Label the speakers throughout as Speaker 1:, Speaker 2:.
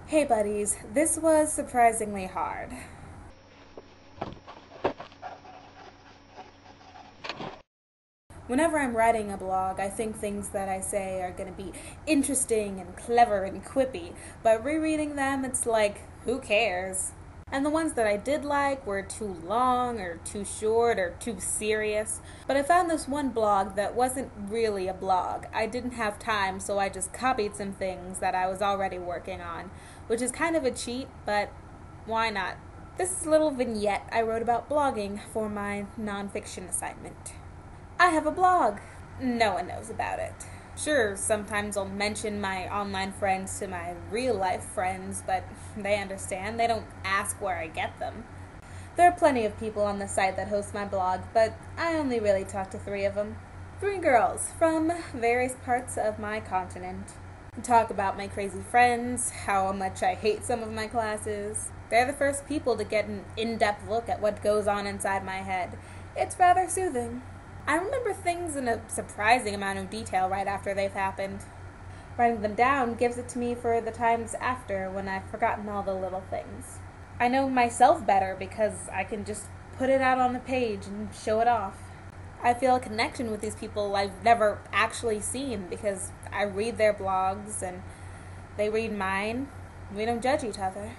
Speaker 1: Hey buddies, this was surprisingly hard. Whenever I'm writing a blog, I think things that I say are going to be interesting and clever and quippy, but rereading them, it's like, who cares? And the ones that I did like were too long or too short or too serious. But I found this one blog that wasn't really a blog. I didn't have time, so I just copied some things that I was already working on, which is kind of a cheat, but why not? This is a little vignette I wrote about blogging for my nonfiction assignment. I have a blog. No one knows about it. Sure, sometimes I'll mention my online friends to my real life friends, but they understand. They don't ask where I get them. There are plenty of people on the site that host my blog, but I only really talk to 3 of them. 3 girls from various parts of my continent. Talk about my crazy friends, how much I hate some of my classes. They're the first people to get an in-depth look at what goes on inside my head. It's rather soothing. I remember things in a surprising amount of detail right after they've happened. Writing them down gives it to me for the times after when I've forgotten all the little things. I know myself better because I can just put it out on the page and show it off. I feel a connection with these people I've never actually seen because I read their blogs and they read mine. We don't judge each other.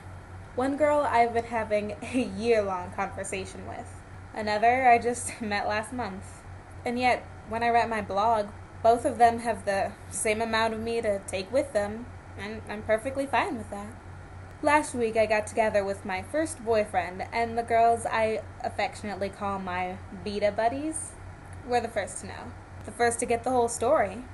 Speaker 1: One girl I've been having a year-long conversation with. Another I just met last month. And yet, when I write my blog, both of them have the same amount of me to take with them, and I'm perfectly fine with that. Last week I got together with my first boyfriend, and the girls I affectionately call my beta buddies were the first to know. The first to get the whole story.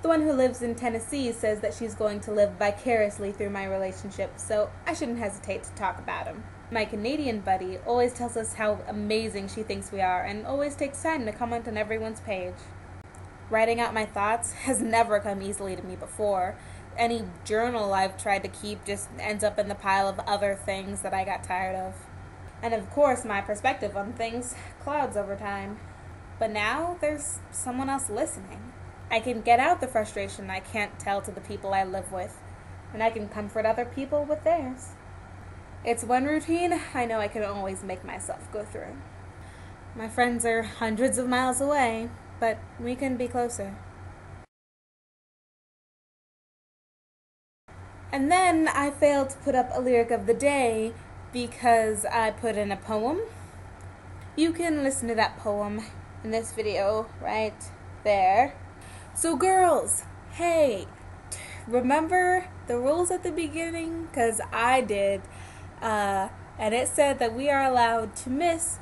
Speaker 1: The one who lives in Tennessee says that she's going to live vicariously through my relationship, so I shouldn't hesitate to talk about him. My Canadian buddy always tells us how amazing she thinks we are and always takes time to comment on everyone's page. Writing out my thoughts has never come easily to me before. Any journal I've tried to keep just ends up in the pile of other things that I got tired of. And of course, my perspective on things clouds over time. But now there's someone else listening. I can get out the frustration I can't tell to the people I live with, and I can comfort other people with theirs. It's one routine I know I can always make myself go through. My friends are hundreds of miles away, but we can be closer. And then I failed to put up a lyric of the day because I put in a poem. You can listen to that poem in this video right there. So girls, hey, remember the rules at the beginning? 'Cause I did. And it said that we are allowed to miss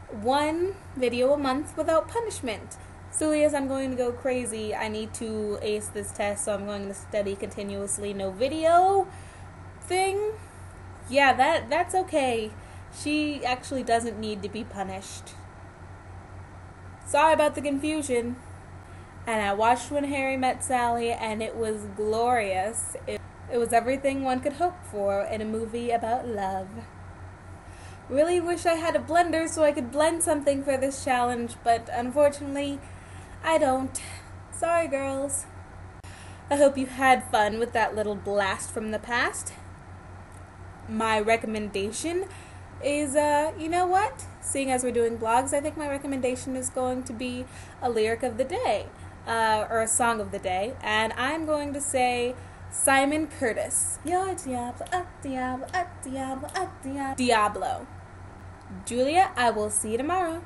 Speaker 1: 1 video a month without punishment. Silly as I'm going to go crazy, I need to ace this test, so I'm going to study continuously. No video thing? Yeah, that's okay. She actually doesn't need to be punished. Sorry about the confusion. And I watched When Harry Met Sally, and it was glorious. It was everything one could hope for in a movie about love. Really wish I had a blender so I could blend something for this challenge, but unfortunately, I don't. Sorry, girls. I hope you had fun with that little blast from the past. My recommendation is, you know what? Seeing as we're doing blogs, I think my recommendation is going to be a lyric of the day, or a song of the day, and I'm going to say Simon Curtis. You're Diablo, Diablo, Diablo, Diablo. Diablo. Julia, I will see you tomorrow.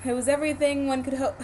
Speaker 1: It was everything one could hope.